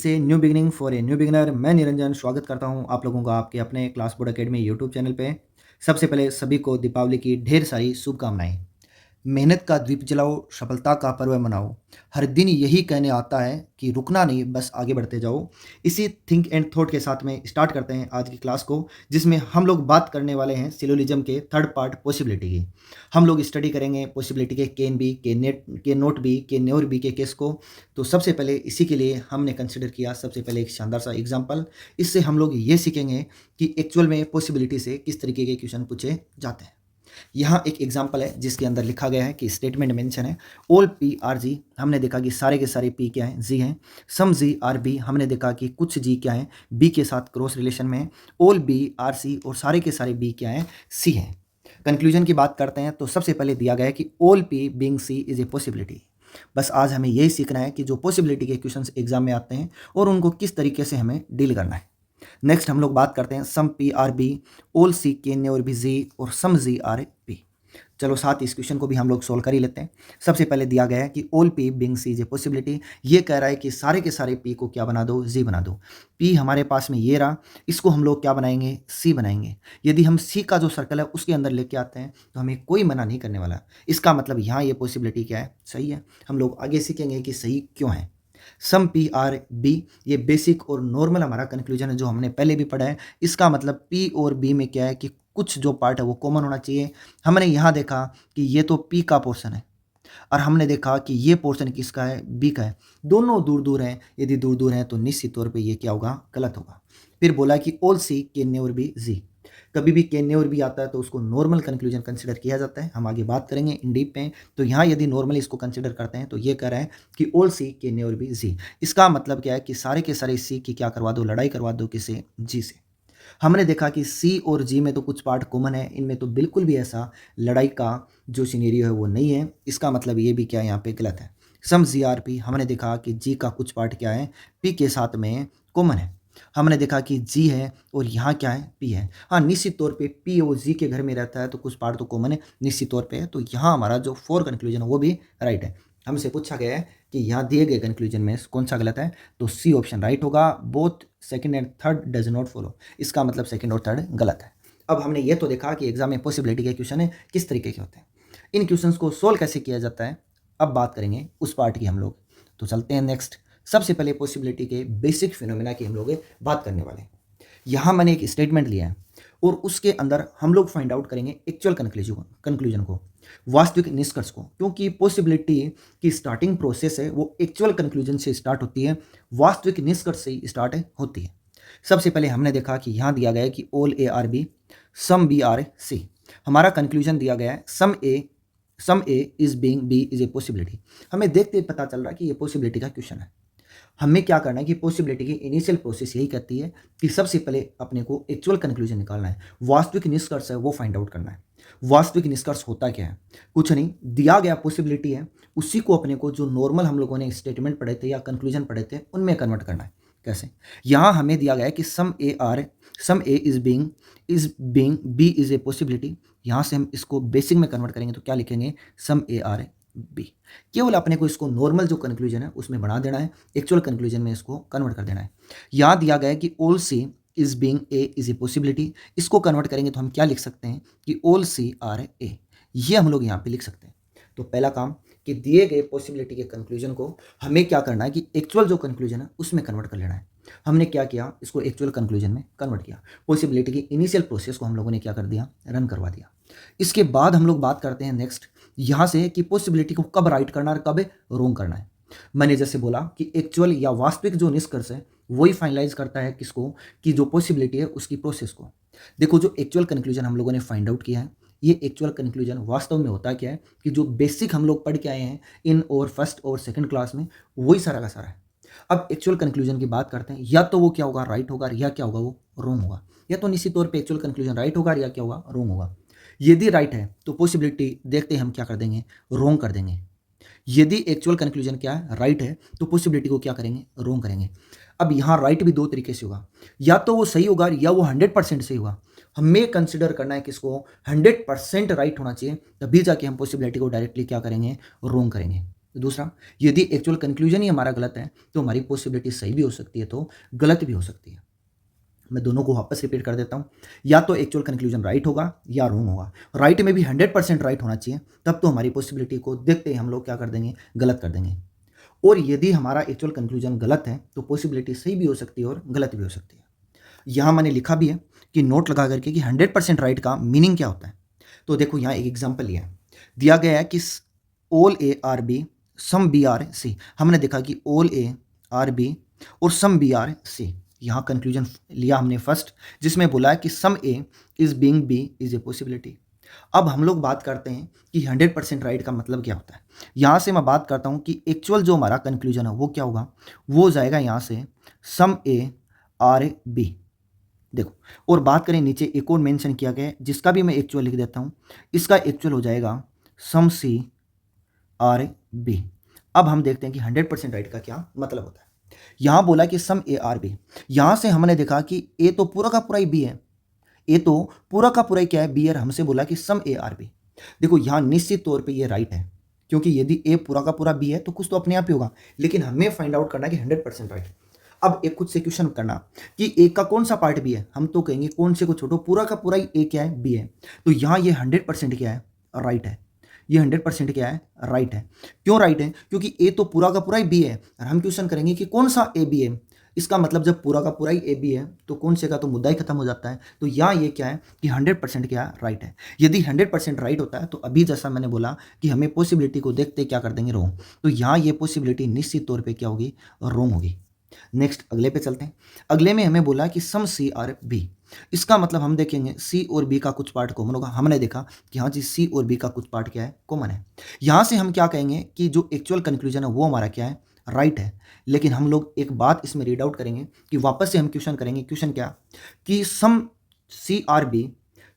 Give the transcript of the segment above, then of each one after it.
से new beginning for a new beginner. मैं निरंजन स्वागत करता हूं आप लोगों का आपके अपने class board academy YouTube channel पे। सबसे पहले सभी को दीपावली की ढेर सारी शुभकामनाएं। मेहनत का दीप जलाओ, सफलता का पर्व मनाओ। हर दिन यही कहने आता है कि रुकना नहीं, बस आगे बढ़ते जाओ। इसी थिंक एंड थॉट के साथ में स्टार्ट करते हैं आज की क्लास को, जिसमें हम लोग बात करने वाले हैं सिलोजिज्म के थर्ड पार्ट पॉसिबिलिटी की। हम लोग स्टडी करेंगे पॉसिबिलिटी के कैन बी, के नेट, के नोट बी, के नेवर बी के केस को। तो सबसे पहले इसी के लिए हमने कंसिडर किया सबसे पहले एक शानदार सा एग्जाम्पल। इससे हम लोग ये सीखेंगे कि एक्चुअल में पॉसिबिलिटी से किस तरीके के क्वेश्चन पूछे जाते हैं। यहाँ एक एग्जाम्पल है जिसके अंदर लिखा गया है कि स्टेटमेंट मेंशन है ऑल पी आर जी। हमने देखा कि सारे के सारे पी क्या हैं, जी हैं। सम जी आर बी, हमने देखा कि कुछ जी क्या हैं, बी के साथ क्रॉस रिलेशन में है। ऑल बी आर सी, और सारे के सारे बी क्या हैं, सी हैं। कंक्लूजन की बात करते हैं तो सबसे पहले दिया गया है कि all P being C is a possibility. बस आज हमें यही सीखना है कि जो पॉसिबिलिटी के क्वेश्चंस एग्जाम में आते हैं और उनको किस तरीके से हमें डील करना है। नेक्स्ट हम लोग बात करते हैं some P R B, all सी के ने और बी जी, और सम जी आर पी। चलो साथ इस क्वेश्चन को भी हम लोग सोल्व कर ही लेते हैं। सबसे पहले दिया गया है कि all P being C is a possibility. ये कह रहा है कि सारे के सारे पी को क्या बना दो, जी बना दो। पी हमारे पास में ये रहा, इसको हम लोग क्या बनाएंगे, सी बनाएंगे। यदि हम सी का जो सर्कल है उसके अंदर लेके आते हैं तो हमें कोई मना नहीं करने वाला। इसका मतलब यहाँ ये पॉसिबिलिटी क्या है, सही है। हम लोग आगे सीखेंगे कि सही क्यों है। सम पी आर बी, ये बेसिक और नॉर्मल हमारा कंक्लूजन है जो हमने पहले भी पढ़ा है। इसका मतलब पी और बी में क्या है कि कुछ जो पार्ट है वो कॉमन होना चाहिए। हमने यहाँ देखा कि ये तो पी का पोर्शन है और हमने देखा कि ये पोर्शन किसका है, बी का है। दोनों दूर दूर हैं, यदि दूर दूर हैं तो निश्चित तौर पे ये क्या होगा, गलत होगा। फिर बोला कि all C can never be G. कभी भी कैन नेवर बी आता है तो उसको नॉर्मल कंक्लूजन कंसिडर किया जाता है। हम आगे बात करेंगे इन डीप में। तो यहाँ यदि नॉर्मली इसको कंसिडर करते हैं तो ये कह रहा है कि all C can never be G. इसका मतलब क्या है कि सारे के सारे सी की क्या करवा दो, लड़ाई करवा दो, किसे, जी से। हमने देखा कि सी और जी में तो कुछ पार्ट कॉमन है, इनमें तो बिल्कुल भी ऐसा लड़ाई का जो सिनेरियो है वो नहीं है। इसका मतलब ये भी क्या यहाँ पे गलत है। सम जी आर पी, हमने देखा कि जी का कुछ पार्ट क्या है, पी के साथ में कॉमन है। हमने देखा कि जी है और यहाँ क्या है, पी है। हाँ, निश्चित तौर पे पी और जी के घर में रहता है तो कुछ पार्ट तो कॉमन है निश्चित तौर पे। तो यहाँ हमारा जो फोर कंक्लूजन है वो भी राइट है। हमसे पूछा गया है कि यहाँ दिए गए कंक्लूजन में कौन सा गलत है, तो सी ऑप्शन राइट होगा। Both second and third does not follow, इसका मतलब सेकंड और थर्ड गलत है। अब हमने ये तो देखा कि एग्जाम में पॉसिबिलिटी के क्वेश्चन है किस तरीके के होते हैं, इन क्वेश्चंस को सोल्व कैसे किया जाता है। अब बात करेंगे उस पार्ट की हम लोग। तो चलते हैं नेक्स्ट। सबसे पहले पॉसिबिलिटी के बेसिक फिनोमेना की हम लोग बात करने वाले हैं। यहाँ मैंने एक स्टेटमेंट लिया है और उसके अंदर हम लोग फाइंड आउट करेंगे एक्चुअल कंक्लूजन को, वास्तविक निष्कर्ष को। क्योंकि पॉसिबिलिटी की स्टार्टिंग प्रोसेस है वो एक्चुअल कंक्लूजन से स्टार्ट होती है, वास्तविक निष्कर्ष से स्टार्ट होती है। सबसे पहले हमने देखा कि यहाँ दिया गया है कि all A are B, some B are C. हमारा कंक्लूजन दिया गया है some A is being B is a possibility. हमें देखते ही पता चल रहा है कि ये पॉसिबिलिटी का क्वेश्चन है। हमें क्या करना है कि पॉसिबिलिटी की इनिशियल प्रोसेस यही कहती है कि सबसे पहले अपने को एक्चुअल कंक्लूजन निकालना है, वास्तविक निष्कर्ष है वो फाइंड आउट करना है। वास्तविक निष्कर्ष होता क्या है, कुछ नहीं, दिया गया पॉसिबिलिटी है उसी को अपने को जो नॉर्मल हम लोगों ने स्टेटमेंट पढ़े थे या कंक्लूजन पढ़े थे उनमें कन्वर्ट करना है। कैसे, यहाँ हमें दिया गया है कि some A is being B is a possibility. यहाँ से हम इसको बेसिक में कन्वर्ट करेंगे तो क्या लिखेंगे, सम ए आर बी। केवल अपने को इसको नॉर्मल जो कंक्लूजन है उसमें बना देना है, एक्चुअल कंक्लूजन में इसको कन्वर्ट कर देना है। यहाँ दिया गया है कि all C is being A is a possibility. इसको कन्वर्ट करेंगे तो हम क्या लिख सकते हैं कि ऑल सी आर ए, ये हम लोग यहाँ पे लिख सकते हैं। तो पहला काम कि दिए गए पॉसिबिलिटी के कंक्लूजन को हमें क्या करना है कि एक्चुअल जो कंक्लूजन है उसमें कन्वर्ट कर लेना है। हमने क्या किया, इसको एक्चुअल कंक्लूजन में कन्वर्ट किया। पॉसिबिलिटी की इनिशियल प्रोसेस को हम लोगों ने क्या कर दिया, रन करवा दिया। इसके बाद हम लोग बात करते हैं नेक्स्ट यहाँ से कि पॉसिबिलिटी को कब राइट करना है और कब रोंग करना है। मैंने जैसे बोला कि एक्चुअल या वास्तविक जो निष्कर्ष है वही फाइनलाइज करता है किसको, कि जो पॉसिबिलिटी है उसकी प्रोसेस को। देखो, जो एक्चुअल कंक्लूजन हम लोगों ने फाइंड आउट किया है, ये एक्चुअल कंक्लूजन वास्तव में होता क्या है कि जो बेसिक हम लोग पढ़ के आए हैं इन और फर्स्ट और सेकंड क्लास में, वही सारा का सारा है। अब एक्चुअल कंक्लूजन की बात करते हैं, या तो वो क्या होगा, राइट होगा, या क्या होगा, वो रोंग होगा। या तो निश्चित तौर पे एक्चुअल कंक्लूजन राइट होगा या क्या होगा, रोंग होगा। यदि राइट है तो पॉसिबिलिटी देखते ही हम क्या कर देंगे, रोंग कर देंगे। यदि एक्चुअल कंक्लूजन क्या है, राइट है, तो पॉसिबिलिटी को क्या करेंगे, रोंग करेंगे। अब यहाँ राइट भी दो तरीके से होगा, या तो वो सही होगा या वो 100% सही होगा। हमें कंसिडर करना है किसको, 100% राइट होना चाहिए, तभी जाके हम पॉसिबिलिटी को डायरेक्टली क्या करेंगे, रोंग करेंगे। दूसरा, यदि एक्चुअल कंक्लूजन ही हमारा गलत है तो हमारी पॉसिबिलिटी सही भी हो सकती है, तो गलत भी हो सकती है। मैं दोनों को वापस रिपीट कर देता हूँ। या तो एक्चुअल कंक्लूजन राइट होगा या रॉन्ग होगा। राइट में भी 100% राइट होना चाहिए, तब तो हमारी पॉसिबिलिटी को देखते ही हम लोग क्या कर देंगे, गलत कर देंगे। और यदि हमारा एक्चुअल कंक्लूजन गलत है तो पॉसिबिलिटी सही भी हो सकती है और गलत भी हो सकती है। यहाँ मैंने लिखा भी है कि नोट लगा करके कि 100% राइट का मीनिंग क्या होता है। तो देखो यहाँ एक एग्जाम्पल लिया है, दिया गया है कि all A are B some B are C. हमने देखा कि ऑल ए आर बी और सम बी आर सी। यहाँ कंक्लूजन लिया हमने फर्स्ट, जिसमें बोला है कि some A is being B is a possibility. अब हम लोग बात करते हैं कि 100% राइट का मतलब क्या होता है। यहाँ से मैं बात करता हूँ कि एक्चुअल जो हमारा कंक्लूजन है वो क्या होगा, वो हो जाएगा यहाँ से सम ए आर बी। देखो, और बात करें नीचे एक और मेंशन किया गया है जिसका भी मैं एक्चुअल लिख देता हूँ, इसका एक्चुअल हो जाएगा सम सी आर बी। अब हम देखते हैं कि 100% राइट का क्या मतलब होता है। यहाँ बोला कि सम ए आर बी, यहाँ से हमने देखा कि ए तो पूरा का पूरा ही बी है, ए तो पूरा का पूरा ही क्या है, बी है। हमसे बोला कि सम ए आर बी। देखो यहाँ निश्चित तौर पे ये राइट है, क्योंकि यदि ए पूरा का पूरा बी है तो कुछ तो अपने आप ही होगा, लेकिन हमें फाइंड आउट करना है कि 100% राइट। अब एक खुद से क्वेश्चन करना कि ए का कौन सा पार्ट बी है, हम तो कहेंगे कौन से को छोड़ो, पूरा का पूरा ही ए क्या है, बी है। तो यहाँ ये 100% क्या है, राइट है। ये 100% क्या है, राइट है। क्यों राइट है, क्योंकि ए तो पूरा का पूरा ही बी है, और हम क्वेश्चन करेंगे कि कौन सा ए बी है। इसका मतलब जब पूरा का पूरा ही ए बी है तो कौन से का तो मुद्दा ही खत्म हो जाता है। तो यहाँ ये क्या है कि 100% क्या राइट है। यदि 100% राइट होता है तो अभी जैसा मैंने बोला कि हमें पॉसिबिलिटी को देखते क्या कर देंगे, रॉन्ग। तो यहाँ ये पॉसिबिलिटी निश्चित तौर पे क्या होगी, रॉन्ग होगी। नेक्स्ट अगले पे चलते हैं। अगले में हमें बोला कि सम सी आर बी। इसका मतलब हम देखेंगे सी और बी का कुछ पार्ट कॉमन होगा। हमने देखा कि हाँ जी, सी और बी का कुछ पार्ट क्या है, कॉमन है। यहाँ से हम क्या कहेंगे कि जो एक्चुअल कंक्लूजन है वो हमारा क्या है, राइट है। लेकिन हम लोग एक बात इसमें रीड आउट करेंगे कि वापस से हम क्वेश्चन करेंगे। क्वेश्चन क्या कि सम सी आर बी,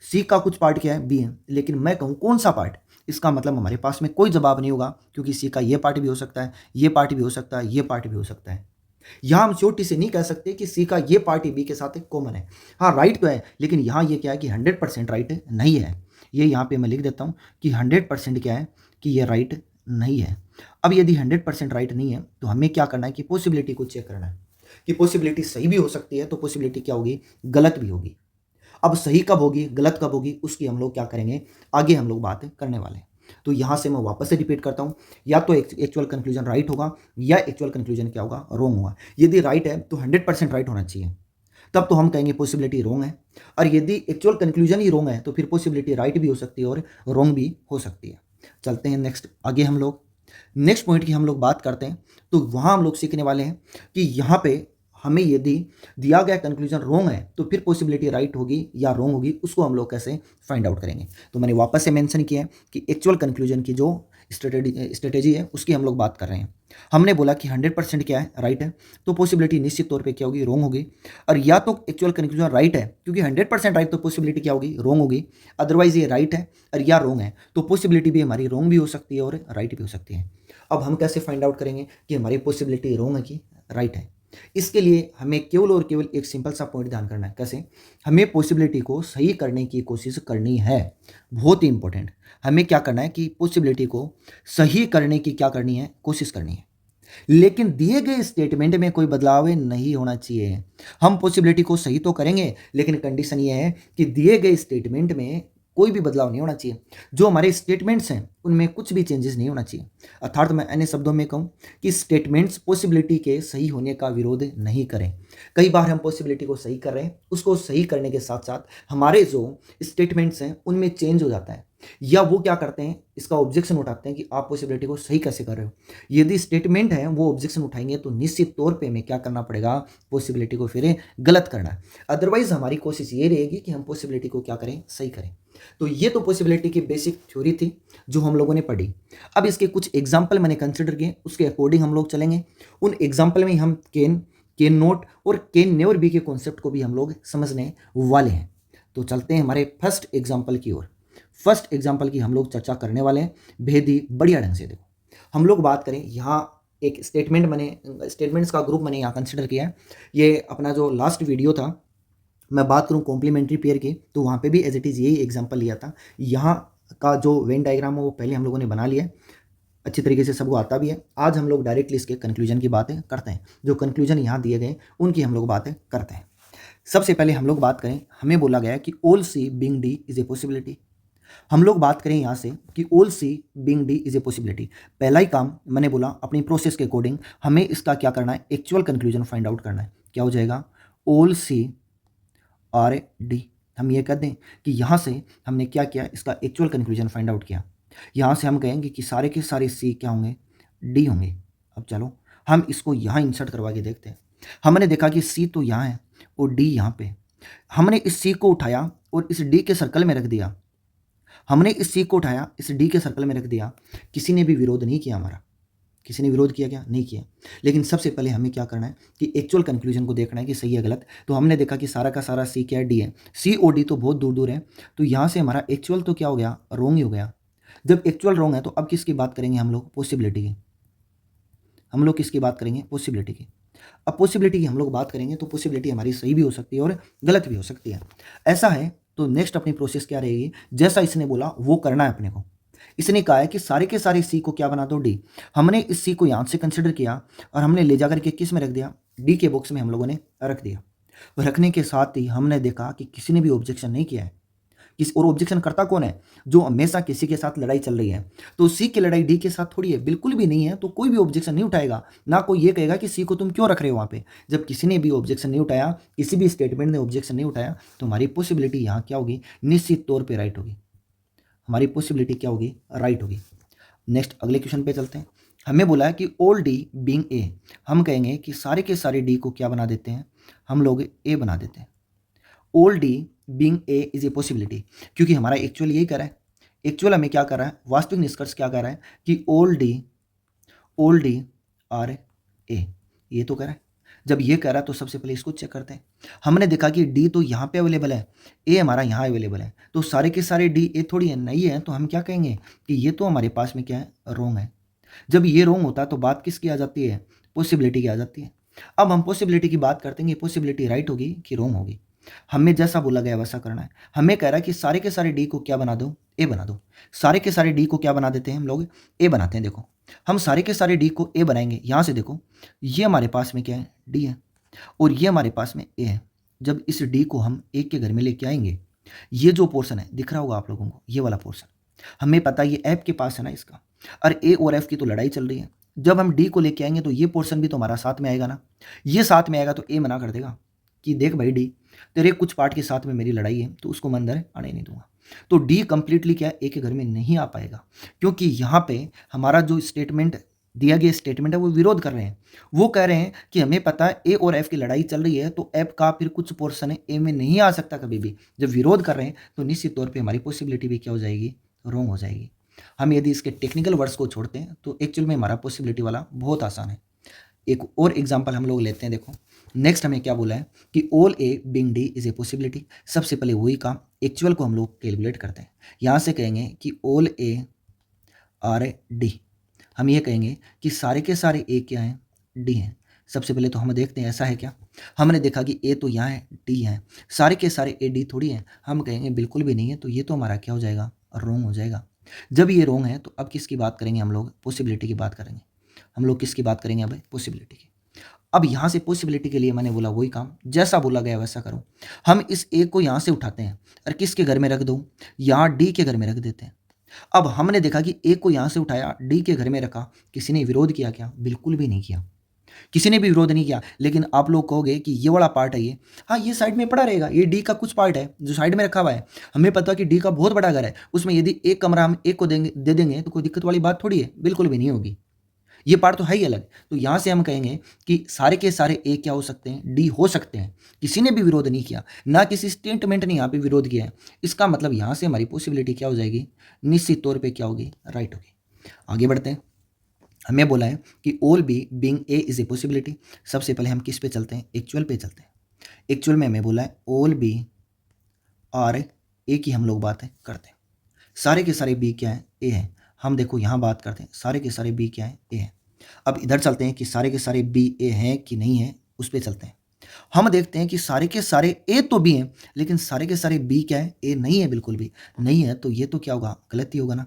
सी का कुछ पार्ट क्या है, बी है, लेकिन मैं कहूँ कौन सा पार्ट। इसका मतलब हमारे पास में कोई जवाब नहीं होगा, क्योंकि सी का ये पार्ट भी हो सकता है, ये पार्ट भी हो सकता है, ये पार्ट भी हो सकता है। यहाँ हम श्योरिटी से नहीं कह सकते कि सी का ये पार्ट बी के साथ कॉमन है। हाँ राइट तो है, लेकिन यहाँ ये क्या है कि 100% राइट नहीं है। ये यहाँ पे मैं लिख देता हूँ कि 100% क्या है कि ये राइट नहीं है। अब यदि 100% राइट नहीं है तो हमें क्या करना है कि पॉसिबिलिटी को चेक करना है कि पॉसिबिलिटी सही भी हो सकती है, तो पॉसिबिलिटी क्या होगी, गलत भी होगी। अब सही कब होगी, गलत कब होगी, उसकी हम लोग क्या करेंगे, आगे हम लोग बात करने वाले हैं। तो यहाँ से मैं वापस से रिपीट करता हूँ, या तो एक्चुअल कंक्लूजन राइट होगा या एक्चुअल कंक्लूजन क्या होगा, रॉन्ग होगा। यदि राइट है तो 100% राइट होना चाहिए, तब तो हम कहेंगे पॉसिबिलिटी रॉन्ग है। और यदि एक्चुअल कंक्लूजन ही रॉन्ग है तो फिर पॉसिबिलिटी राइट भी हो सकती है और रॉन्ग भी हो सकती है। चलते हैं नेक्स्ट, आगे हम लोग नेक्स्ट पॉइंट की हम लोग बात करते हैं। तो वहाँ हम लोग सीखने वाले हैं कि यहाँ पे हमें यदि दिया गया कंक्लूजन रॉन्ग है तो फिर पॉसिबिलिटी राइट होगी या रॉन्ग होगी, उसको हम लोग कैसे फाइंड आउट करेंगे। तो मैंने वापस से मेंशन किया है कि एक्चुअल कंक्लूजन की जो स्ट्रेटेजी है उसकी हम लोग बात कर रहे हैं। हमने बोला कि 100% क्या है, राइट है, तो पॉसिबिलिटी निश्चित तौर पे क्या होगी, रॉन्ग होगी। और या तो एक्चुअल कंक्लूजन राइट है, क्योंकि 100% राइट, तो पॉसिबिलिटी क्या होगी, रॉन्ग होगी। अदरवाइज ये राइट है और या रॉन्ग है, तो पॉसिबिलिटी भी हमारी रॉन्ग भी हो सकती है और राइट भी हो सकती है। अब हम कैसे फाइंड आउट करेंगे कि हमारी पॉसिबिलिटी रॉन्ग है कि राइट है। इसके लिए हमें केवल और केवल एक सिंपल सा पॉइंट ध्यान करना है। कैसे, हमें पॉसिबिलिटी को सही करने की कोशिश करनी है। बहुत ही इंपॉर्टेंट, हमें क्या करना है कि पॉसिबिलिटी को सही करने की क्या करनी है, कोशिश करनी है। लेकिन दिए गए स्टेटमेंट में कोई बदलाव नहीं होना चाहिए। हम पॉसिबिलिटी को सही तो करेंगे, लेकिन कंडीशन ये है कि दिए गए स्टेटमेंट में कोई भी बदलाव नहीं होना चाहिए। जो हमारे स्टेटमेंट्स हैं उनमें कुछ भी चेंजेस नहीं होना चाहिए। अर्थात मैं अन्य शब्दों में कहूँ कि स्टेटमेंट्स पॉसिबिलिटी के सही होने का विरोध नहीं करें। कई बार हम पॉसिबिलिटी को सही कर रहे हैं, उसको सही करने के साथ साथ हमारे जो स्टेटमेंट्स हैं उनमें चेंज हो जाता है, या वो क्या करते हैं, इसका ऑब्जेक्शन उठाते हैं कि आप पॉसिबिलिटी को सही कैसे कर रहे हो। यदि स्टेटमेंट है वो ऑब्जेक्शन उठाएंगे तो निश्चित तौर पे हमें क्या करना पड़ेगा, पॉसिबिलिटी को फिर गलत करना है। अदरवाइज हमारी कोशिश ये रहेगी कि हम पॉसिबिलिटी को क्या करें, सही करें। तो ये तो पॉसिबिलिटी की बेसिक थ्योरी थी जो हम लोगों ने पढ़ी। अब इसके कुछ एग्जाम्पल मैंने कंसिडर किए, उसके अकॉर्डिंग हम लोग चलेंगे। उन एग्जाम्पल में हम केन नोट और केन नेवर बी के कॉन्सेप्ट को भी हम लोग समझने वाले हैं। तो चलते हैं हमारे फर्स्ट एग्जाम्पल की ओर। फर्स्ट एग्जाम्पल की हम लोग चर्चा करने वाले हैं भेदी बढ़िया ढंग से। देखो, हम लोग बात करें, यहाँ एक स्टेटमेंट्स का ग्रुप मैंने यहाँ कंसिडर किया है। ये अपना जो लास्ट वीडियो था, मैं बात करूँ कॉम्प्लीमेंट्री पेयर की, तो वहाँ पे भी एज इट इज़ यही एग्जांपल लिया था। यहाँ का जो वेन डायग्राम है वो पहले हम लोगों ने बना लिया है। अच्छी तरीके से सबको आता भी है। आज हम लोग डायरेक्टली इसके कंक्लूजन की बातें करते हैं। जो कंक्लूजन यहाँ दिए गए उनकी हम लोग बातें करते हैं। सबसे पहले हम लोग बात करें, हमें बोला गया है कि all C being D is a possibility. हम लोग बात करें यहाँ से कि all C being D is a possibility. पहला ही काम मैंने बोला, अपनी प्रोसेस के अकॉर्डिंग हमें इसका क्या करना है, एक्चुअल कंक्लूजन फाइंड आउट करना है। क्या हो जाएगा, ऑल सी आर डी। हम ये कह दें कि यहाँ से हमने क्या किया, इसका एक्चुअल कंक्लूजन फाइंड आउट किया। यहाँ से हम कहेंगे कि सारे के सारे सी क्या होंगे, डी होंगे। अब चलो हम इसको यहाँ इंसर्ट करवा के देखते हैं। हमने देखा कि सी तो यहाँ है और डी यहाँ पे। हमने इस सी को उठाया और इस डी के सर्कल में रख दिया। हमने इस सी को उठाया, इस डी के सर्कल में रख दिया। किसी ने भी विरोध नहीं किया हमारा। किसी ने विरोध किया क्या, नहीं किया। लेकिन सबसे पहले हमें क्या करना है कि एक्चुअल कंक्लूजन को देखना है कि सही है गलत। तो हमने देखा कि सारा का सारा सी क्या है, डी है। सी और डी तो बहुत दूर दूर है, तो यहाँ से हमारा एक्चुअल तो क्या हो गया, रोंग ही हो गया। जब एक्चुअल रोंग है तो अब किसकी बात करेंगे हम लोग, पॉसिबिलिटी की। हम लोग किसकी बात करेंगे, पॉसिबिलिटी की। अब पॉसिबिलिटी की हम लोग बात करेंगे तो पॉसिबिलिटी हमारी सही भी हो सकती है और गलत भी हो सकती है। ऐसा है तो नेक्स्ट अपनी प्रोसेस क्या रहेगी, जैसा इसने बोला वो करना है अपने को। इसने कहा है कि सारे के सारे सी को क्या बना दो, डी। हमने इस सी को यहाँ से कंसिडर किया और हमने ले जाकर के किस में रख दिया, डी के बॉक्स में हम लोगों ने रख दिया। रखने के साथ ही हमने देखा कि किसी ने भी ऑब्जेक्शन नहीं किया है। किस और ऑब्जेक्शन करता कौन है, जो हमेशा किसी के साथ लड़ाई चल रही है। तो सी की लड़ाई डी के साथ थोड़ी है, बिल्कुल भी नहीं है। तो कोई भी ऑब्जेक्शन नहीं उठाएगा, ना कोई ये कहेगा कि सी को तुम क्यों रख रहे हो वहाँ पे। जब किसी ने भी ऑब्जेक्शन नहीं उठाया, किसी भी स्टेटमेंट ने ऑब्जेक्शन नहीं उठाया, तो हमारी पॉसिबिलिटी यहाँ क्या होगी, निश्चित तौर पर राइट होगी। हमारी पॉसिबिलिटी क्या होगी, राइट होगी। नेक्स्ट अगले क्वेश्चन पे चलते हैं। हमें बोला है कि ऑल डी बीइंग ए। हम कहेंगे कि सारे के सारे डी को क्या बना देते हैं, हम लोग ए बना देते हैं। All D being A is a possibility, क्योंकि हमारा एक्चुअल यही कर रहा है। एक्चुअल हमें क्या कर रहा है, वास्तविक निष्कर्ष क्या कर रहा है कि ऑल डी आर ए, ये तो कर रहा है। जब ये कह रहा है तो सबसे पहले इसको चेक करते हैं। हमने देखा कि डी तो यहाँ पे अवेलेबल है, ए हमारा यहाँ अवेलेबल है, तो सारे के सारे डी ए थोड़ी है, नहीं है। तो हम क्या कहेंगे कि ये तो हमारे पास में क्या है, रोंग है। जब ये रोंग होता है तो बात किसकी आ जाती है, पॉसिबिलिटी की आ जाती है। अब हम पॉसिबिलिटी की बात करते हैं कि पॉसिबिलिटी राइट होगी कि रोंग होगी। हमें जैसा बोला गया वैसा करना है। हमें कह रहा है कि सारे के सारे डी को क्या बना दो, ए बना दो। सारे के सारे डी को क्या बना देते हैं हम लोग, ए बनाते हैं। देखो हम सारे के सारे डी को ए बनाएंगे। यहाँ से देखो ये हमारे पास में क्या है, डी है, और ये हमारे पास में ए है। जब इस डी को हम ए के घर में लेके आएंगे, ये जो पोर्शन है दिख रहा होगा आप लोगों को, ये वाला पोर्शन हमें पता है ये एफ के पास है ना इसका, और ए और एफ की तो लड़ाई चल रही है। जब हम डी को लेके आएंगे तो ये पोर्शन भी तो हमारा साथ में आएगा ना। ये साथ में आएगा तो ए मना कर देगा कि देख भाई डी, तेरे कुछ पार्ट के साथ में मेरी लड़ाई है, तो उसको मैं अंदर आने नहीं दूंगा। तो डी कंप्लीटली क्या है, ए के घर में नहीं आ पाएगा, क्योंकि यहाँ पे हमारा जो स्टेटमेंट दिया गया स्टेटमेंट है वो विरोध कर रहे हैं। वो कह रहे हैं कि हमें पता है ए और एफ की लड़ाई चल रही है, तो एफ का फिर कुछ पोर्शन है ए में नहीं आ सकता कभी भी। जब विरोध कर रहे हैं तो निश्चित तौर पे हमारी पॉसिबिलिटी भी क्या हो जाएगी, रोंग हो जाएगी। हम यदि इसके टेक्निकल वर्ड्स को छोड़ते हैं तो एक्चुअल में हमारा पॉसिबिलिटी वाला बहुत आसान है। एक और एग्जांपल हम लोग लेते हैं। देखो नेक्स्ट हमें क्या बोला है कि all a being D is a possibility. सबसे पहले वही काम, एक्चुअल को हम लोग कैलकुलेट करते हैं। यहाँ से कहेंगे कि ऑल ए आर डी। हम ये कहेंगे कि सारे के सारे ए क्या हैं, डी हैं। सबसे पहले तो हम देखते हैं ऐसा है क्या। हमने देखा कि ए तो यहाँ है, डी है, सारे के सारे ए डी थोड़ी हैं। हम कहेंगे बिल्कुल भी नहीं है, तो ये तो हमारा क्या हो जाएगा, रोंग हो जाएगा। जब ये रोंग है तो अब किसकी बात करेंगे हम लोग, पॉसिबिलिटी की बात करेंगे। हम लोग किसकी बात करेंगे अब, पॉसिबिलिटी की। अब यहाँ से पॉसिबिलिटी के लिए मैंने बोला वही काम, जैसा बोला गया वैसा करो। हम इस ए को यहाँ से उठाते हैं और किसके घर में रख दो, यहाँ डी के घर में रख देते हैं। अब हमने देखा कि ए को यहाँ से उठाया, डी के घर में रखा, किसी ने विरोध किया क्या, बिल्कुल भी नहीं किया। किसी ने भी विरोध नहीं किया। लेकिन आप लोग कहोगे कि ये वाला पार्ट है, ये हाँ ये साइड में पड़ा रहेगा, ये डी का कुछ पार्ट है जो साइड में रखा हुआ है। हमें पता है कि डी का बहुत बड़ा घर है, उसमें यदि एक कमरा हम एक को दे देंगे तो कोई दिक्कत वाली बात थोड़ी है, बिल्कुल भी नहीं होगी। ये पार्ट तो है ही अलग। तो यहाँ से हम कहेंगे कि सारे के सारे ए क्या हो सकते हैं, डी हो सकते हैं। किसी ने भी विरोध नहीं किया, ना किसी स्टेटमेंट ने यहाँ पे विरोध किया है। इसका मतलब यहाँ से हमारी पॉसिबिलिटी क्या हो जाएगी, निश्चित तौर पे क्या होगी, राइट होगी। आगे बढ़ते हैं। हमें बोला है कि all B being A is a possibility. सबसे पहले हम किस पे चलते हैं, एक्चुअल पे चलते हैं। एक्चुअल में हमें बोला है ऑल बी आर ए की हम लोग बातें करते हैं। सारे के सारे बी क्या है, ए है। हम देखो यहाँ बात करते हैं, सारे के सारे बी क्या है, ए है। अब इधर चलते हैं कि सारे के सारे बी ए हैं कि नहीं है, उस पर चलते हैं। हम देखते हैं कि सारे के सारे ए तो बी हैं, लेकिन सारे के सारे बी क्या है, ए नहीं है, बिल्कुल भी नहीं है। तो ये तो क्या होगा, गलत ही होगा ना।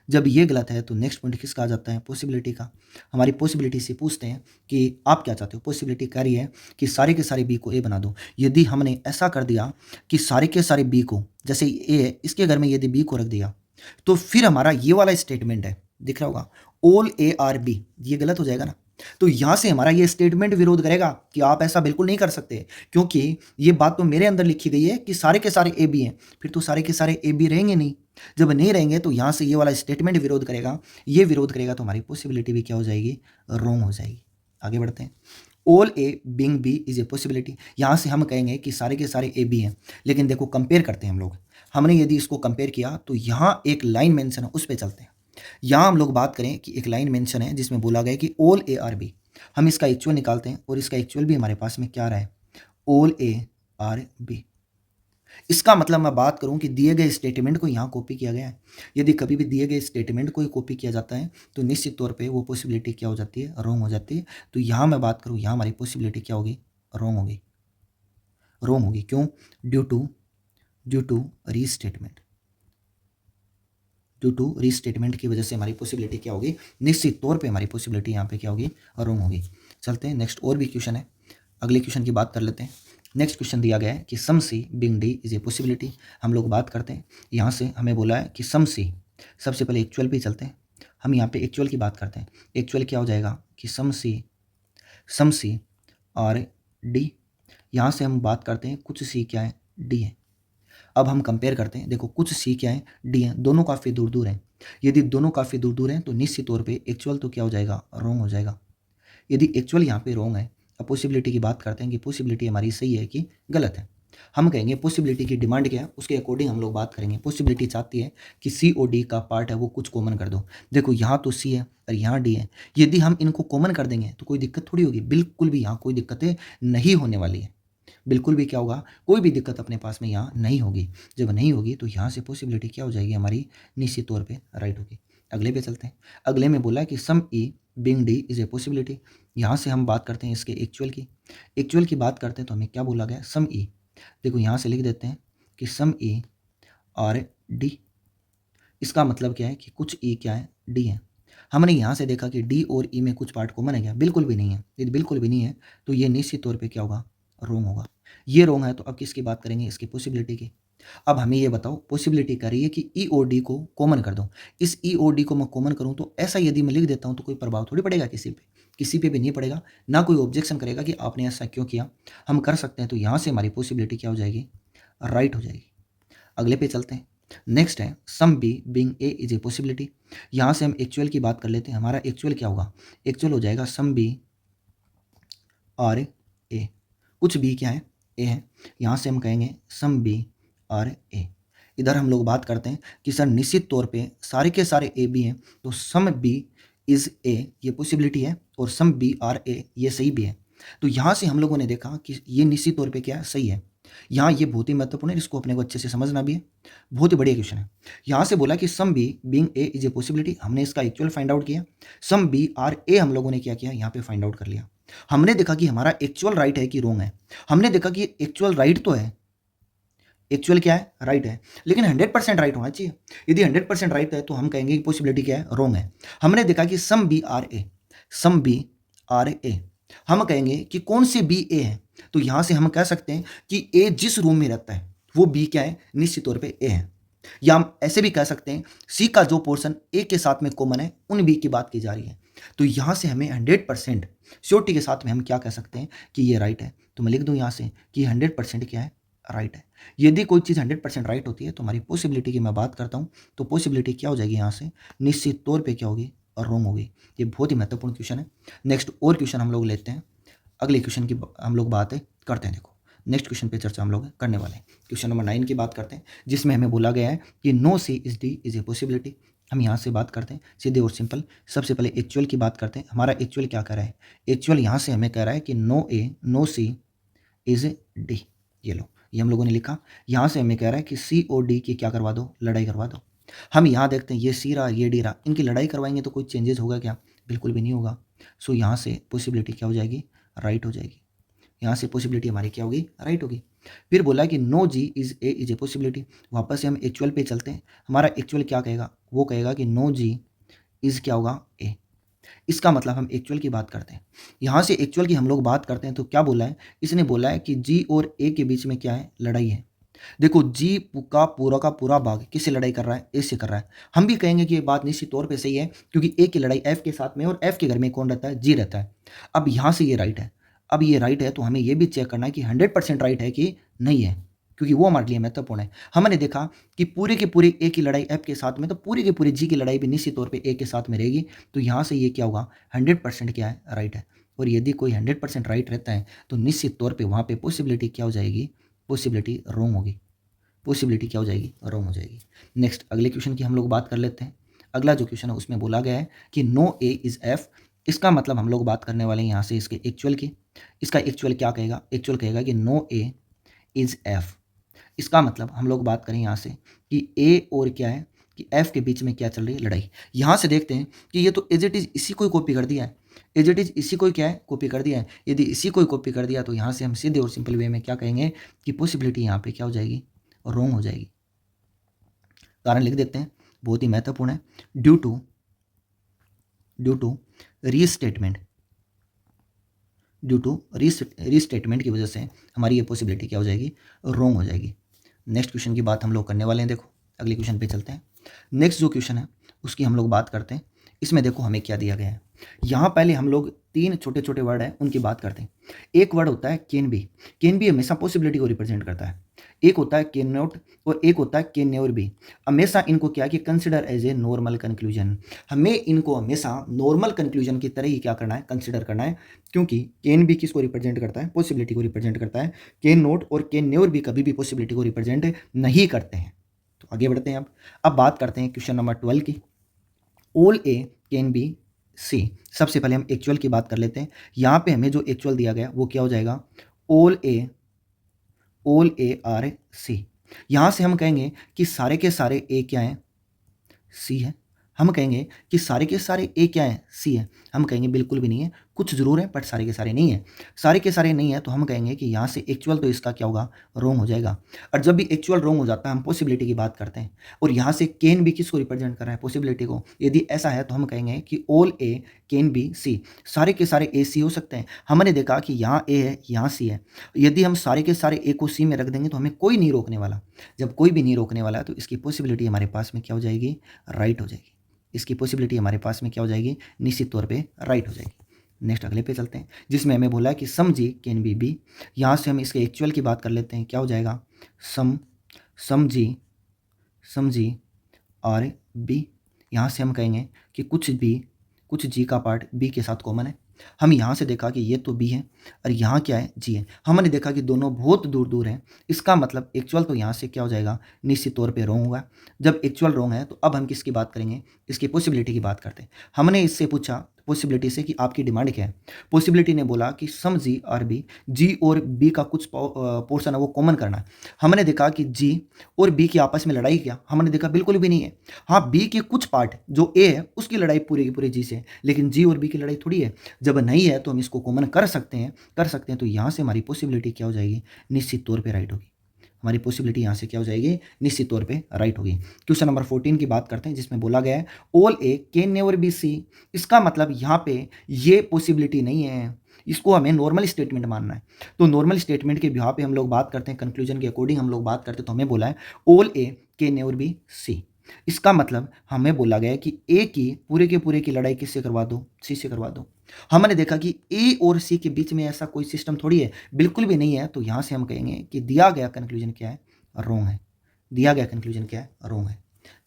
जब ये गलत है तो नेक्स्ट पॉइंट किसका आ जाता है, पॉसिबिलिटी का। हमारी पॉसिबिलिटी से पूछते हैं कि आप क्या चाहते हो। पॉसिबिलिटी कह रही है कि सारे के सारे बी को ए बना दो। यदि हमने ऐसा कर दिया कि सारे के सारे बी को, जैसे ए है इसके घर में यदि बी को रख दिया, तो फिर हमारा ये वाला स्टेटमेंट है, दिख रहा होगा, ऑल ए आर बी, ये गलत हो जाएगा ना। तो यहां से हमारा ये स्टेटमेंट विरोध करेगा कि आप ऐसा बिल्कुल नहीं कर सकते, क्योंकि ये बात तो मेरे अंदर लिखी गई है कि सारे के सारे ए बी हैं। फिर तो सारे के सारे ए बी रहेंगे नहीं। जब नहीं रहेंगे तो यहां से ये वाला स्टेटमेंट विरोध करेगा। ये विरोध करेगा तो हमारी पॉसिबिलिटी भी क्या हो जाएगी, रॉन्ग हो जाएगी। आगे बढ़ते हैं। All A being B is a possibility. यहां से हम कहेंगे कि सारे के सारे ए बी हैं, लेकिन देखो कंपेयर करते हैं हम लोग। हमने यदि इसको कंपेयर किया तो यहाँ एक लाइन मेंशन है, उस पर चलते हैं। यहाँ हम लोग बात करें कि एक लाइन मेंशन है जिसमें बोला गया कि ऑल ए आर बी। हम इसका एक्चुअल निकालते हैं और इसका एक्चुअल भी हमारे पास में क्या रहा है, ऑल ए आर बी। इसका मतलब मैं बात करूं कि दिए गए स्टेटमेंट को यहाँ कॉपी किया गया है। यदि कभी भी दिए गए स्टेटमेंट को ही कॉपी किया जाता है तो निश्चित तौर पे वो पॉसिबिलिटी क्या हो जाती है, रॉन्ग हो जाती है। तो यहाँ मैं बात करूँ, यहाँ हमारी पॉसिबिलिटी क्या होगी, रॉन्ग होगी। रॉन्ग होगी क्यों, due to restatement. Due to restatement की वजह से हमारी पॉसिबिलिटी क्या होगी, निश्चित तौर पे हमारी पॉसिबिलिटी यहाँ पे क्या होगी, रॉन्ग होगी। चलते हैं नेक्स्ट, और भी क्वेश्चन है, अगले क्वेश्चन की बात कर लेते हैं। नेक्स्ट क्वेश्चन दिया गया है कि some C being D is a possibility. हम लोग बात करते हैं, यहाँ से हमें बोला है कि सम सी, सबसे पहले एक्चुअल पे चलते हैं। हम यहाँ पे एक्चुअल की बात करते हैं। एक्चुअल क्या हो जाएगा कि सम सी और डी। यहाँ से हम बात करते हैं कुछ सी क्या है, डी है। अब हम कंपेयर करते हैं, देखो कुछ सी क्या है, डी है, दोनों काफ़ी दूर दूर हैं। यदि दोनों काफ़ी दूर दूर हैं तो निश्चित तौर पे एक्चुअल तो क्या हो जाएगा, रॉन्ग हो जाएगा। यदि एक्चुअल यहाँ पे रॉन्ग है, अब पॉसिबिलिटी की बात करते हैं कि पॉसिबिलिटी हमारी सही है कि गलत है। हम कहेंगे पॉसिबिलिटी की डिमांड क्या है, उसके अकॉर्डिंग हम लोग बात करेंगे। पॉसिबिलिटी चाहती है कि सी और डी का पार्ट है वो कुछ कॉमन कर दो। देखो यहाँ तो सी है और यहाँ डी है, यदि हम इनको कॉमन कर देंगे तो कोई दिक्कत थोड़ी होगी, बिल्कुल भी यहाँ कोई दिक्कतें नहीं होने वाली है। बिल्कुल भी क्या होगा, कोई भी दिक्कत अपने पास में यहाँ नहीं होगी। जब नहीं होगी तो यहाँ से पॉसिबिलिटी क्या हो जाएगी हमारी, निश्चित तौर पे राइट होगी। अगले पे चलते हैं। अगले में बोला कि some E being D is a possibility. यहाँ से हम बात करते हैं इसके एक्चुअल की। एक्चुअल की बात करते हैं तो हमें क्या बोला गया, सम ई। देखो यहाँ से लिख देते हैं कि सम ई और डी। इसका मतलब क्या है कि कुछ ई क्या है, डी है। हमने यहाँ से देखा कि डी और ई में कुछ पार्ट कॉमन है क्या, बिल्कुल भी नहीं है। यदि बिल्कुल भी नहीं है तो ये निश्चित तौर पे क्या होगा, रोंग होगा। ये रोंग है तो अब किसकी बात करेंगे, इसकी पॉसिबिलिटी की। अब हमें ये बताओ, पॉसिबिलिटी कर रही है कि ई और डी को कॉमन कर दो। इस ई और डी को मैं कॉमन करूँ तो ऐसा यदि मैं लिख देता हूँ तो कोई प्रभाव थोड़ी पड़ेगा किसी पे, किसी पे भी नहीं पड़ेगा। ना कोई ऑब्जेक्शन करेगा कि आपने ऐसा क्यों किया, हम कर सकते हैं। तो यहाँ से हमारी पॉसिबिलिटी क्या हो जाएगी, राइट हो जाएगी। अगले पे चलते हैं। नेक्स्ट है some B being A is a possibility. यहाँ से हम एक्चुअल की बात कर लेते हैं। हमारा एक्चुअल क्या होगा, एक्चुअल हो जाएगा सम बी और ए। कुछ बी क्या है, ए है। यहाँ से हम कहेंगे सम बी और ए। इधर हम लोग बात करते हैं कि सर निश्चित तौर पे सारे के सारे ए बी हैं, तो सम बी इज ए ये पॉसिबिलिटी है और सम बी आर ए ये सही भी है। तो यहाँ से हम लोगों ने देखा कि ये निश्चित तौर पे क्या है, सही है। यहाँ ये बहुत ही महत्वपूर्ण है, इसको अपने को अच्छे से समझना भी है। बहुत ही बढ़िया क्वेश्चन है। यहाँ से बोला कि some B being A is a possibility, हमने इसका एक्चुअल फाइंड आउट किया। सम बी आर ए हम लोगों ने क्या किया, यहाँ पे फाइंड आउट कर लिया। हमने देखा कि हमारा एक्चुअल राइट है कि रॉन्ग है। हमने देखा कि एक्चुअल राइट तो है, एक्चुअल क्या है, राइट है, लेकिन 100% राइट होना चाहिए। यदि 100% राइट है तो हम कहेंगे कि पॉसिबिलिटी क्या है, रॉन्ग है। हमने देखा कि some B are A, some B are A, हम कहेंगे कि कौन से बी ए है। तो यहां से हम कह सकते हैं कि ए जिस रूम में रहता है वो बी क्या है, निश्चित तौर पे ए है। या हम ऐसे भी कह सकते हैं सी का जो पोर्शन ए के साथ में कॉमन है उन बी की बात की जा रही है। तो यहां से हमें 100% श्योरिटी के साथ में हम क्या कह सकते हैं कि ये राइट है। तो मैं लिख दूं यहां से कि 100% क्या है, राइट है। यदि कोई चीज़ 100% राइट होती है तो हमारी पॉसिबिलिटी की मैं बात करता हूँ तो पॉसिबिलिटी क्या हो जाएगी, यहाँ से निश्चित तौर पे क्या होगी, और रॉन्ग होगी। ये बहुत ही महत्वपूर्ण क्वेश्चन है। नेक्स्ट और क्वेश्चन हम लोग लेते हैं। अगले क्वेश्चन की हम लोग बात करते हैं। देखो नेक्स्ट क्वेश्चन पे चर्चा हम लोग करने वाले हैं। क्वेश्चन नंबर 9 की बात करते हैं, जिसमें हमें बोला गया है कि no C is D is a possibility. हम यहाँ से बात करते हैं सीधे और सिंपल। सबसे पहले एक्चुअल की बात करते हैं। हमारा एक्चुअल क्या कह रहा है, एक्चुअल यहाँ से हमें कह रहा है कि no A no C is D. ये लो, ये हम लोगों ने लिखा। यहाँ से हमें कह रहा है कि सी और डी की क्या करवा दो, लड़ाई करवा दो। हम यहाँ देखते हैं ये सी रहा ये डी रहा, इनकी लड़ाई करवाएंगे तो कोई चेंजेस होगा क्या, बिल्कुल भी नहीं होगा। सो यहाँ से पॉसिबिलिटी क्या हो जाएगी, राइट हो जाएगी। यहाँ से पॉसिबिलिटी हमारी क्या होगी, राइट होगी। फिर बोला कि no G is A is a possibility. वापस से हम एक्चुअल पे चलते हैं। हमारा एक्चुअल क्या कहेगा, वो कहेगा कि नो जी इज क्या होगा, ए। इसका मतलब हम एक्चुअल की बात करते हैं। यहाँ से एक्चुअल की हम लोग बात करते हैं तो क्या बोला है, इसने बोला है कि जी और ए के बीच में क्या है, लड़ाई है। देखो जी का पूरा भाग किससे लड़ाई कर रहा है, ए से कर रहा है। हम भी कहेंगे कि ये बात निश्चित तौर पे सही है, क्योंकि ए की लड़ाई एफ के साथ में और एफ के घर में कौन रहता है, जी रहता है। अब यहाँ से ये राइट है। अब ये राइट है तो हमें ये भी चेक करना है कि 100% राइट है कि नहीं है, क्योंकि वो हमारे लिए महत्वपूर्ण है। हमने देखा कि पूरे के पूरे ए की लड़ाई एफ के साथ में, तो पूरी की पूरी जी की लड़ाई भी निश्चित तौर पे ए के साथ में रहेगी। तो यहाँ से ये क्या होगा, 100% क्या है, राइट है। और यदि कोई 100% राइट रहता है तो निश्चित तौर पे वहाँ पे पॉसिबिलिटी क्या हो जाएगी, पॉसिबिलिटी रॉन्ग होगी। पॉसिबिलिटी क्या हो जाएगी, रॉन्ग हो जाएगी। नेक्स्ट अगले क्वेश्चन की हम लोग बात कर लेते हैं। अगला जो क्वेश्चन है उसमें बोला गया है कि नो ए इज एफ। इसका मतलब हम लोग बात करने वाले हैं यहाँ से इसके एक्चुअल की। इसका एक्चुअल क्या कहेगा, एक्चुअल कहेगा कि नो ए इज एफ। इसका मतलब हम लोग बात करें यहाँ से कि ए और क्या है, कि एफ के बीच में क्या चल रही है, लड़ाई। यहाँ से देखते हैं कि ये तो एज इट इज इसी को ही कॉपी कर दिया है। एज इट इज इसी को ही क्या है, कॉपी कर दिया है। यदि इसी को ही कॉपी कर दिया तो यहाँ से हम सीधे और सिंपल वे में क्या कहेंगे कि पॉसिबिलिटी यहाँ पे क्या हो जाएगी, रॉन्ग हो जाएगी। कारण लिख देते हैं, बहुत ही महत्वपूर्ण है। Due to restatement, due to restatement की वजह से हमारी ये पॉसिबिलिटी क्या हो जाएगी, रॉन्ग हो जाएगी। नेक्स्ट क्वेश्चन की बात हम लोग करने वाले हैं। देखो अगले क्वेश्चन पे चलते हैं। नेक्स्ट जो क्वेश्चन है उसकी हम लोग बात करते हैं। इसमें देखो हमें क्या दिया गया है। यहाँ पहले हम लोग 3 छोटे छोटे वर्ड हैं उनकी बात करते हैं। एक वर्ड होता है कैन बी। कैन बी हमेशा पॉसिबिलिटी को रिप्रेजेंट करता है। एक होता है कैन नॉट और एक होता है कैन नेवर बी। हमेशा इनको क्या कि consider as a normal conclusion. हमें इनको हमेशा नॉर्मल कंक्लूजन की तरह ही क्या करना है, कंसिडर करना है। क्योंकि कैन बी किसको रिप्रेजेंट करता है, पॉसिबिलिटी को रिप्रेजेंट करता है। कैन नॉट और कैन नेवर बी कभी भी पॉसिबिलिटी को रिप्रेजेंट नहीं करते हैं। तो आगे बढ़ते हैं। अब बात करते हैं क्वेश्चन नंबर 12 की। All A can be C. सबसे पहले हम एक्चुअल की बात कर लेते हैं। यहाँ पे हमें जो एक्चुअल दिया गया वो क्या हो जाएगा, ऑल ए आर सी। यहाँ से हम कहेंगे कि सारे के सारे ए क्या हैं, सी है। हम कहेंगे कि सारे के सारे ए क्या है, सी है। हम कहेंगे बिल्कुल भी नहीं है, कुछ जरूर है बट सारे के सारे नहीं है। सारे के सारे नहीं है तो हम कहेंगे कि यहाँ से एक्चुअल तो इसका क्या होगा, रॉन्ग हो जाएगा। और जब भी एक्चुअल रॉन्ग हो जाता है हम पॉसिबिलिटी की बात करते हैं। और यहाँ से कैन भी किसको रिप्रेजेंट कर रहा है, पॉसिबिलिटी को। यदि ऐसा है तो हम कहेंगे कि all A can be C. सारे के सारे ए सी हो सकते हैं। हमने देखा कि यहाँ ए है, यहाँ सी है। यदि हम सारे के सारे ए को सी में रख देंगे तो हमें कोई नहीं रोकने वाला। जब कोई भी नहीं रोकने वाला है तो इसकी पॉसिबिलिटी हमारे पास में क्या हो जाएगी, राइट हो जाएगी। इसकी पॉसिबिलिटी हमारे पास में क्या हो जाएगी, निश्चित तौर पे राइट हो जाएगी। नेक्स्ट अगले पे चलते हैं जिसमें हमें बोला है कि सम जी कैन बी बी। यहाँ से हम इसके एक्चुअल की बात कर लेते हैं। क्या हो जाएगा, सम जी और बी। यहाँ से हम कहेंगे कि कुछ जी का पार्ट बी के साथ कॉमन है। हम यहाँ से देखा कि ये तो बी है और यहाँ क्या है, जी है। हमने देखा कि दोनों बहुत दूर दूर हैं। इसका मतलब एक्चुअल तो यहाँ से क्या हो जाएगा, निश्चित तौर पे रॉन्ग होगा। जब एक्चुअल रॉन्ग है तो अब हम किसकी बात करेंगे, इसकी पॉसिबिलिटी की बात करते हैं। हमने इससे पूछा पॉसिबिलिटी से कि आपकी डिमांड क्या है। पॉसिबिलिटी ने बोला कि सम जी और बी, जी और बी का कुछ पोर्शन है वो कॉमन करना है। हमने देखा कि जी और बी की आपस में लड़ाई क्या, हमने देखा बिल्कुल भी नहीं है। हाँ, बी के कुछ पार्ट जो ए है उसकी लड़ाई पूरी की पूरी जी से, लेकिन जी और बी की लड़ाई थोड़ी है। जब नहीं है तो हम इसको कॉमन कर सकते हैं। तो यहाँ से हमारी पॉसिबिलिटी क्या हो जाएगी, निश्चित तौर पे राइट होगी। हमारी पॉसिबिलिटी यहाँ से क्या हो जाएगी, निश्चित तौर पे राइट होगी। क्वेश्चन नंबर 14 की बात करते हैं जिसमें बोला गया है all A can never be C. इसका मतलब यहाँ पे ये पॉसिबिलिटी नहीं है, इसको हमें नॉर्मल स्टेटमेंट मानना है। तो नॉर्मल स्टेटमेंट के बिहाफ पे हम लोग बात करते हैं, कंक्लूजन के अकॉर्डिंग हम लोग बात करते हैं। तो हमें बोला है all A can never be C. इसका मतलब हमें बोला गया है कि ए की पूरे के पूरे की लड़ाई किससे करवा दो, सी से करवा दो। हमने देखा कि ए और सी के बीच में ऐसा कोई सिस्टम थोड़ी है, बिल्कुल भी नहीं है। तो यहाँ से हम कहेंगे कि दिया गया कंक्लूजन क्या है, रॉन्ग है। दिया गया कंक्लूजन क्या है, रॉन्ग है।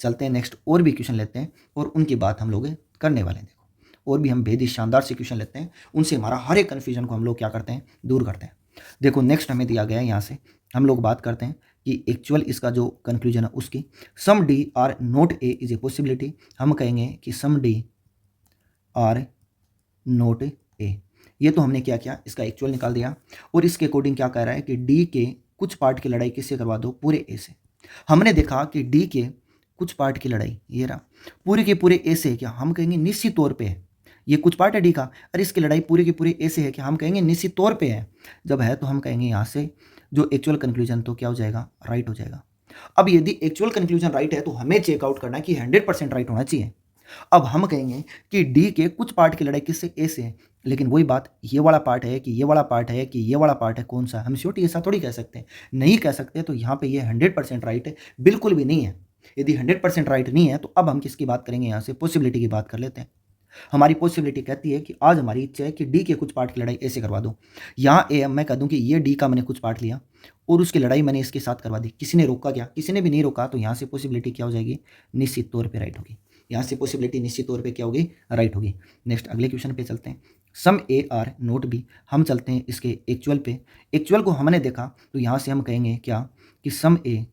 चलते हैं नेक्स्ट और भी क्वेश्चन लेते हैं और उनकी बात हम लोग करने वाले हैं। देखो और भी हम बेहद ही शानदार से क्वेश्चन लेते हैं, उनसे हमारा हर एक कन्फ्यूजन को हम लोग क्या करते हैं, दूर करते हैं। देखो नेक्स्ट हमें दिया गया है, यहाँ से हम लोग बात करते हैं कि एक्चुअल इसका जो कंक्लूजन है उसकी। Some D are not A is a possibility. हम कहेंगे कि some D are not A. ये तो हमने क्या किया, इसका एक्चुअल निकाल दिया। और इसके अकॉर्डिंग क्या कह रहा है कि डी के कुछ पार्ट की लड़ाई किससे करवा दो, पूरे ए से। हमने देखा कि डी के कुछ पार्ट की लड़ाई ये रहा, पूरे के पूरे ए से क्या, हम कहेंगे निश्चित तौर पे ये कुछ पार्ट है डी का, और इसकी लड़ाई पूरी की पूरी ए से है, कि हम कहेंगे निश्चित तौर पे है। जब है तो हम कहेंगे यहाँ से जो एक्चुअल कंक्लूजन तो क्या हो जाएगा, राइट हो जाएगा। अब यदि एक्चुअल कंक्लूजन राइट है तो हमें चेकआउट करना है कि 100% राइट होना चाहिए। अब हम कहेंगे कि डी के कुछ पार्ट की लड़ाई किससे, ए से है, लेकिन वही बात, ये वाला पार्ट है कि ये वाला पार्ट है कि ये वाला पार्ट है, कौन सा, हम श्योरिटी ऐसा थोड़ी कह सकते हैं, नहीं कह सकते। तो यहाँ पे ये 100% राइट है, बिल्कुल भी नहीं है। यदि 100% राइट नहीं है तो अब हम किसकी बात करेंगे, यहाँ से पॉसिबिलिटी की बात कर लेते हैं। हमारी पॉसिबिलिटी कहती है कि आज हमारी इच्छा है कि डी के कुछ पार्ट की लड़ाई ऐसे करवा दूं। यहाँ ए मैं कह दूं कि ये डी का मैंने कुछ पार्ट लिया और उसकी लड़ाई मैंने इसके साथ करवा दी, किसी ने रोका क्या, किसी ने भी नहीं रोका, तो यहाँ से पॉसिबिलिटी क्या हो जाएगी, निश्चित तौर पर राइट होगी। यहाँ से पॉसिबिलिटी निश्चित तौर पे क्या होगी, राइट होगी। नेक्स्ट अगले क्वेश्चन पे चलते हैं। सम ए आर नोट बी, हम चलते हैं इसके एक्चुअल पे। एक्चुअल को हमने देखा तो यहाँ से हम कहेंगे क्या, कि some A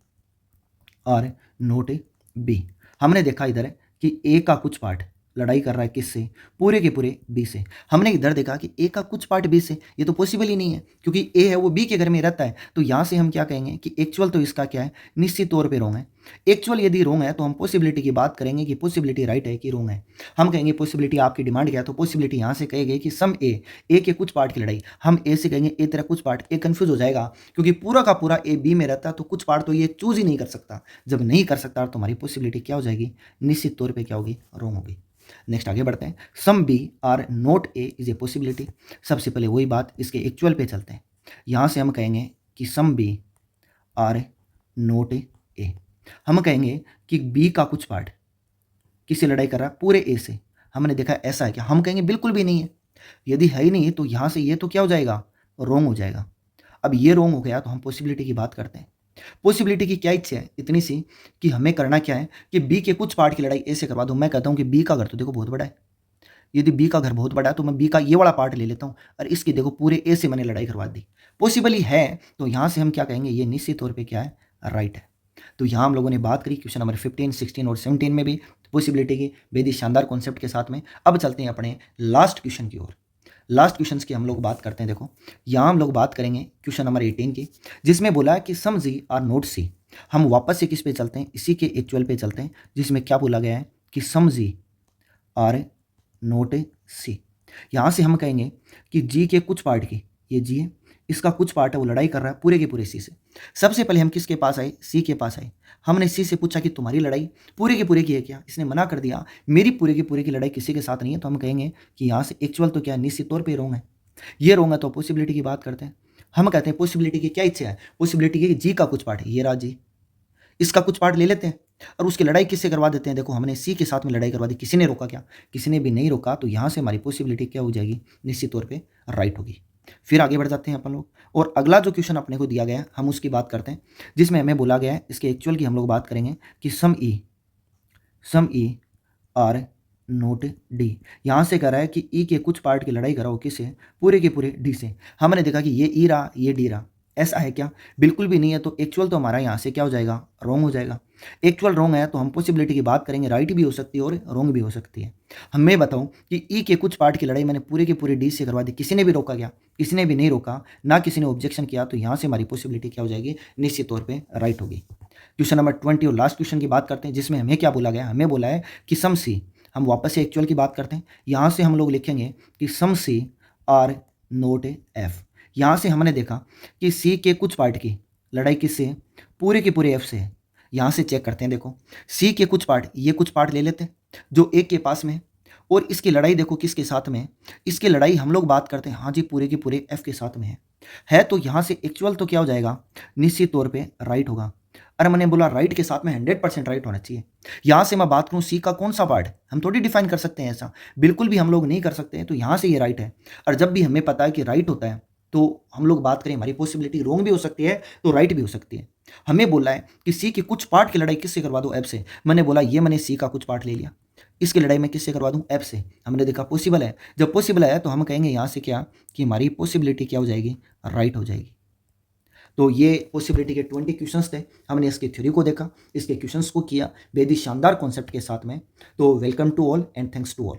R note B. हमने देखा इधर कि ए का कुछ पार्ट लड़ाई कर रहा है किससे, पूरे के पूरे बी से। हमने इधर देखा कि ए का कुछ पार्ट बी से, ये तो पॉसिबल ही नहीं है क्योंकि ए है वो बी के घर में रहता है। तो यहाँ से हम क्या कहेंगे कि एक्चुअल तो इसका क्या है, निश्चित तौर पे रोंग है। एक्चुअल यदि रोंग है तो हम पॉसिबिलिटी की बात करेंगे कि पॉसिबिलिटी राइट है कि रोंग है। हम कहेंगे पॉसिबिलिटी, आपकी डिमांड क्या है, तो पॉसिबिलिटी यहाँ से कहेगी कि सम ए, ए के कुछ पार्ट की लड़ाई। हम ए से कहेंगे ए तेरा कुछ पार्ट, ए कन्फ्यूज हो जाएगा क्योंकि पूरा का पूरा ए बी में रहता है, तो कुछ पार्ट तो ये चूज ही नहीं कर सकता। जब नहीं कर सकता तो हमारी पॉसिबिलिटी क्या हो जाएगी, निश्चित तौर पर क्या होगी, रोंग होगी। नेक्स्ट आगे बढ़ते हैं। Some B are not A is a possibility. सबसे पहले वही बात, इसके एक्चुअल पे चलते हैं। यहाँ से हम कहेंगे कि सम बी आर नोट ए। हम कहेंगे कि बी का कुछ पार्ट किससे लड़ाई कर रहा है, पूरे ए से। हमने देखा ऐसा है क्या, हम कहेंगे बिल्कुल भी नहीं है। यदि है ही नहीं तो यहाँ से ये तो क्या हो जाएगा, रोंग हो जाएगा। अब ये रोंग हो गया तो हम पॉसिबिलिटी की बात करते हैं। पॉसिबिलिटी की क्या इच्छा है, इतनी सी कि हमें करना क्या है कि बी के कुछ पार्ट की लड़ाई ए से करवा दूं। मैं कहता हूं कि बी का घर तो देखो बहुत बड़ा है। यदि बी का घर बहुत बड़ा है तो मैं बी का ये वाला पार्ट ले लेता हूं और इसकी देखो पूरे ए से मैंने लड़ाई करवा दी। पॉसिबली है तो यहां से हम क्या कहेंगे, ये निश्चित तौर पर क्या है, राइट है। तो यहाँ हम लोगों ने बात करी क्वेश्चन नंबर 15, 16 और 17 में भी पॉसिबिलिटी की बेहद ही शानदार कॉन्सेप्ट के साथ में। अब चलते हैं अपने लास्ट क्वेश्चन की ओर। लास्ट क्वेश्चन की हम लोग बात करते हैं। देखो यहाँ हम लोग बात करेंगे क्वेश्चन नंबर 18 की, जिसमें बोला है कि सम जी आर नोट सी। हम वापस से किस पे चलते हैं, इसी के एक्चुअल पे चलते हैं, जिसमें क्या बोला गया है कि सम जी आर नोट सी। यहाँ से हम कहेंगे कि जी के कुछ पार्ट की, ये जी है, इसका कुछ पार्ट है वो लड़ाई कर रहा है पूरे के पूरे सी से। सबसे पहले हम किसके पास आए, सी के पास आए। हमने सी से पूछा कि तुम्हारी लड़ाई पूरे के पूरे की है क्या, इसने मना कर दिया, मेरी पूरे के पूरे की लड़ाई किसी के साथ नहीं है। तो हम कहेंगे कि यहाँ से एक्चुअल तो क्या, निश्चित तौर पे रोंग है। ये रोंग है तो पॉसिबिलिटी की बात करते हैं। हम कहते हैं पॉसिबिलिटी की क्या इच्छा है, पॉसिबिलिटी की जी का कुछ पार्ट है, ये रहा जी, इसका कुछ पार्ट ले लेते हैं और उसकी लड़ाई किससे करवा देते हैं। देखो हमने सी के साथ में लड़ाई करवा दी, किसी ने रोका क्या, किसी ने भी नहीं रोका। तो यहाँ से हमारी पॉसिबिलिटी क्या हो जाएगी, निश्चित तौर पे राइट होगी। फिर आगे बढ़ जाते हैं अपन लोग, और अगला जो क्वेश्चन अपने को दिया गया है हम उसकी बात करते हैं, जिसमें हमें बोला गया है, इसके एक्चुअल की हम लोग बात करेंगे कि some E R note D. यहाँ से कह रहा है कि ई के कुछ पार्ट की लड़ाई कराओ किससे, पूरे के पूरे डी से। हमने देखा कि ये ई रहा, ये डी रहा, ऐसा है क्या, बिल्कुल भी नहीं है। तो एक्चुअल तो हमारा यहाँ से क्या हो जाएगा, रोंग हो जाएगा। एक्चुअल रोंग है तो हम पॉसिबिलिटी की बात करेंगे, राइट भी हो सकती है और रोंग भी हो सकती है। हमें बताऊं कि ई के कुछ पार्ट की लड़ाई मैंने पूरे के पूरे डी से करवा दी, किसी ने भी रोका क्या, किसी ने भी नहीं रोका, ना किसी ने ऑब्जेक्शन किया। तो यहाँ से हमारी पॉसिबिलिटी क्या हो जाएगी, निश्चित तौर पर राइट होगी। क्वेश्चन नंबर 20 और लास्ट क्वेश्चन की बात करते हैं, जिसमें हमें क्या बोला गया, हमें बोला है कि सम सी। हम वापस से एक्चुअल की बात करते हैं। यहाँ से हम लोग लिखेंगे कि some C R note F. यहाँ से हमने देखा कि सी के कुछ पार्ट की लड़ाई किससे है, पूरे के पूरे एफ से है। यहाँ से चेक करते हैं, देखो सी के कुछ पार्ट, ये कुछ पार्ट ले लेते हैं जो एक के पास में है, और इसकी लड़ाई देखो किसके साथ में है, इसकी लड़ाई हम लोग बात करते हैं, हाँ जी पूरे के पूरे एफ के साथ में है। तो यहाँ से एक्चुअल तो क्या हो जाएगा, निश्चित तौर पे राइट होगा। अरे मैंने बोला राइट के साथ में 100% राइट होना चाहिए। यहाँ से मैं बात करूँ सी का कौन सा पार्ट, हम थोड़ी डिफाइन कर सकते हैं ऐसा, बिल्कुल भी हम लोग नहीं कर सकते हैं। तो यहाँ से ये राइट है, और जब भी हमें पता है कि राइट होता है तो हम लोग बात करें, हमारी पॉसिबिलिटी रोंग भी हो सकती है तो राइट भी हो सकती है। हमें बोला है कि सी के कुछ पार्ट की लड़ाई किससे करवा दो, एफ से। मैंने बोला ये मैंने सी का कुछ पार्ट ले लिया, इसकी लड़ाई मैं किससे करवा दूं, एफ से। हमने देखा पॉसिबल है, जब पॉसिबल है तो हम कहेंगे यहाँ से क्या, कि हमारी पॉसिबिलिटी क्या हो जाएगी, राइट हो जाएगी। तो ये पॉसिबिलिटी के 20 क्वेश्चंस थे। हमने इसकी थ्योरी को देखा, इसके क्वेश्चंस को किया बेहद ही शानदार कॉन्सेप्ट के साथ में। तो welcome to all and thanks to all.